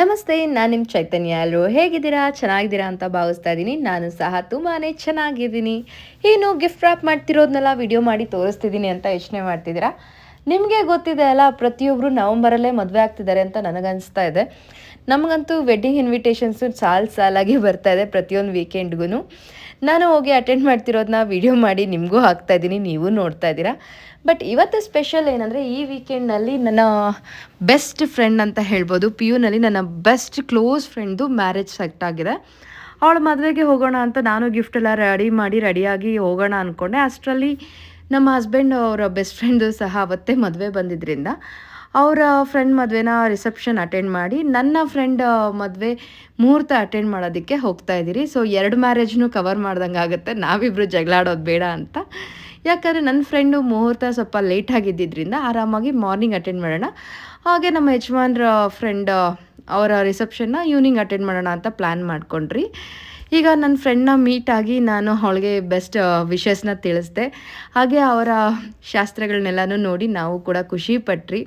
ನಮಸ್ತೆ, ನಾನು ನಿಮ್ಮ ಚೈತನ್ಯ. ಎಲ್ಲರೂ ಹೇಗಿದ್ದೀರಾ? ಚೆನ್ನಾಗಿದ್ದೀರಾ ಅಂತ ಭಾವಿಸ್ತಾ ಇದ್ದೀನಿ. ನಾನು ಸಹ ತುಂಬಾ ಚೆನ್ನಾಗಿದ್ದೀನಿ. ಏನು ಗಿಫ್ಟ್ ರ್ಯಾಪ್ ಮಾಡ್ತಿರೋದನ್ನೆಲ್ಲ ವಿಡಿಯೋ ಮಾಡಿ ತೋರಿಸ್ತಿದ್ದೀನಿ ಅಂತ ಯೋಚನೆ ಮಾಡ್ತಿದ್ದೀರಾ? ನಿಮಗೆ ಗೊತ್ತಿದೆ ಅಲ್ಲ, ಪ್ರತಿಯೊಬ್ಬರು ನವಂಬರಲ್ಲೇ ಮದುವೆ ಆಗ್ತಿದ್ದಾರೆ ಅಂತ ನನಗನ್ನಿಸ್ತಾ ಇದೆ. ನಮಗಂತೂ ವೆಡ್ಡಿಂಗ್ ಇನ್ವಿಟೇಷನ್ಸು ಸಾಲಾಗಿ ಬರ್ತಾ ಇದೆ ಪ್ರತಿಯೊಂದು ವೀಕೆಂಡ್ಗೂ. ನಾನು ಹೋಗಿ ಅಟೆಂಡ್ ಮಾಡ್ತಿರೋದನ್ನ ವಿಡಿಯೋ ಮಾಡಿ ನಿಮಗೂ ಹಾಕ್ತಾ ಇದ್ದೀನಿ, ನೀವು ನೋಡ್ತಾ ಇದ್ದೀರಾ. ಬಟ್ ಇವತ್ತು ಸ್ಪೆಷಲ್ ಏನಂದರೆ, ಈ ವೀಕೆಂಡ್ನಲ್ಲಿ ನನ್ನ ಬೆಸ್ಟ್ ಫ್ರೆಂಡ್ ಅಂತ ಹೇಳ್ಬೋದು, ಪಿ ಯುನಲ್ಲಿ ನನ್ನ ಬೆಸ್ಟ್ ಕ್ಲೋಸ್ ಫ್ರೆಂಡ್ದು ಮ್ಯಾರೇಜ್ ಸೆಟ್ ಆಗಿದೆ. ಅವಳ ಮದುವೆಗೆ ಹೋಗೋಣ ಅಂತ ನಾನು ಗಿಫ್ಟೆಲ್ಲ ರೆಡಿಯಾಗಿ ಹೋಗೋಣ ಅಂದ್ಕೊಂಡೆ. ಅಷ್ಟರಲ್ಲಿ ನಮ್ಮ ಹಸ್ಬೆಂಡ್ ಅವರ ಬೆಸ್ಟ್ ಫ್ರೆಂಡು ಸಹ ಅವತ್ತೇ ಮದುವೆ ಬಂದಿದ್ದರಿಂದ ಅವರ ಫ್ರೆಂಡ್ ಮದುವೆನ ರಿಸೆಪ್ಷನ್ ಅಟೆಂಡ್ ಮಾಡಿ, ನನ್ನ ಫ್ರೆಂಡ್ ಮದುವೆ ಮುಹೂರ್ತ ಅಟೆಂಡ್ ಮಾಡೋದಕ್ಕೆ ಹೋಗ್ತಾ ಇದ್ದೀರಿ. ಸೊ 2 ಮ್ಯಾರೇಜ್ನೂ ಕವರ್ ಮಾಡ್ದಂಗೆ ಆಗುತ್ತೆ, ನಾವಿಬ್ಬರು ಜಗಳಾಡೋದು ಬೇಡ ಅಂತ. ಯಾಕಂದರೆ ನನ್ನ ಫ್ರೆಂಡು ಮುಹೂರ್ತ ಸ್ವಲ್ಪ ಲೇಟಾಗಿದ್ದರಿಂದ ಆರಾಮಾಗಿ ಮಾರ್ನಿಂಗ್ ಅಟೆಂಡ್ ಮಾಡೋಣ, ಹಾಗೆ ನಮ್ಮ ಯಜಮಾನ್ರ ಫ್ರೆಂಡ್ ಅವರ ರಿಸೆಪ್ಷನ್ನ ಈವ್ನಿಂಗ್ ಅಟೆಂಡ್ ಮಾಡೋಣ ಅಂತ ಪ್ಲ್ಯಾನ್ ಮಾಡ್ಕೊಂಡ್ರಿ. ಈಗ ನನ್ನ ಫ್ರೆಂಡ್ನ ಮೀಟಾಗಿ ನಾನು ಅವಳಿಗೆ ಬೆಸ್ಟ್ ವಿಶಸ್ನ ತಿಳಿಸ್ದೆ. ಹಾಗೆ ಅವರ ಶಾಸ್ತ್ರಗಳನ್ನೆಲ್ಲನೂ ನೋಡಿ ನಾವು ಕೂಡ ಖುಷಿ ಪಟ್ರಿ.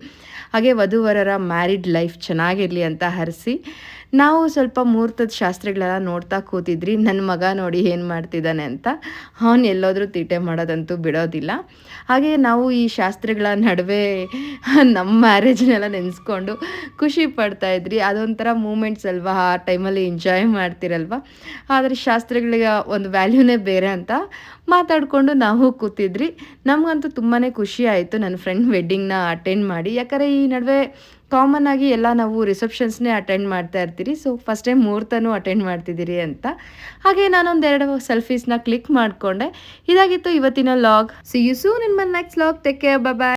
ಹಾಗೆ ವಧುವರರ ಮ್ಯಾರಿಡ್ ಲೈಫ್ ಚೆನ್ನಾಗಿರಲಿ ಅಂತ ಹರಸಿ ನಾವು ಸ್ವಲ್ಪ ಮುಹೂರ್ತದ ಶಾಸ್ತ್ರಗಳೆಲ್ಲ ನೋಡ್ತಾ ಕೂತಿದ್ರಿ. ನನ್ನ ಮಗ ನೋಡಿ ಏನು ಮಾಡ್ತಿದ್ದಾನೆ ಅಂತ. ಅವನು ಎಲ್ಲೋದ್ರೂ ತೀಟೆ ಮಾಡೋದಂತೂ ಬಿಡೋದಿಲ್ಲ. ಹಾಗೆ ನಾವು ಈ ಶಾಸ್ತ್ರಗಳ ನಡುವೆ ನಮ್ಮ ಮ್ಯಾರೇಜ್ನೆಲ್ಲ ನೆನೆಸ್ಕೊಂಡು ಖುಷಿ ಪಡ್ತಾಯಿದ್ರಿ. ಅದೊಂಥರ ಮೂಮೆಂಟ್ಸ್ ಅಲ್ವಾ, ಆ ಟೈಮಲ್ಲಿ ಎಂಜಾಯ್ ಮಾಡ್ತಿರಲ್ವ. ಆದರೆ ಶಾಸ್ತ್ರಗಳಿಗೆ ಒಂದು ವ್ಯಾಲ್ಯೂನೇ ಬೇರೆ ಅಂತ ಮಾತಾಡಿಕೊಂಡು ನಾವು ಕೂತಿದ್ರಿ. ನಮಗಂತೂ ತುಂಬಾ ಖುಷಿ ಆಯಿತು ನನ್ನ ಫ್ರೆಂಡ್ ವೆಡ್ಡಿಂಗ್ನ ಅಟೆಂಡ್ ಮಾಡಿ. ಯಾಕಂದರೆ ಈ ನಡುವೆ ಕಾಮನ್ ಆಗಿ ಎಲ್ಲ ನಾವು ರಿಸೆಪ್ಷನ್ಸ್ನೇ ಅಟೆಂಡ್ ಮಾಡ್ತಾ ಇರ್ತೀರಿ. ಸೊ ಫಸ್ಟ್ ಟೈಮ್ ಮುಹೂರ್ತನೂ ಅಟೆಂಡ್ ಮಾಡ್ತಿದ್ದೀರಿ ಅಂತ. ಹಾಗೆ ನಾನೊಂದೆರಡು ಸೆಲ್ಫೀಸ್ನ ಕ್ಲಿಕ್ ಮಾಡಿಕೊಂಡೆ. ಇದಾಗಿತ್ತು ಇವತ್ತಿನ log. See you soon in my next log. Take care, bye bye.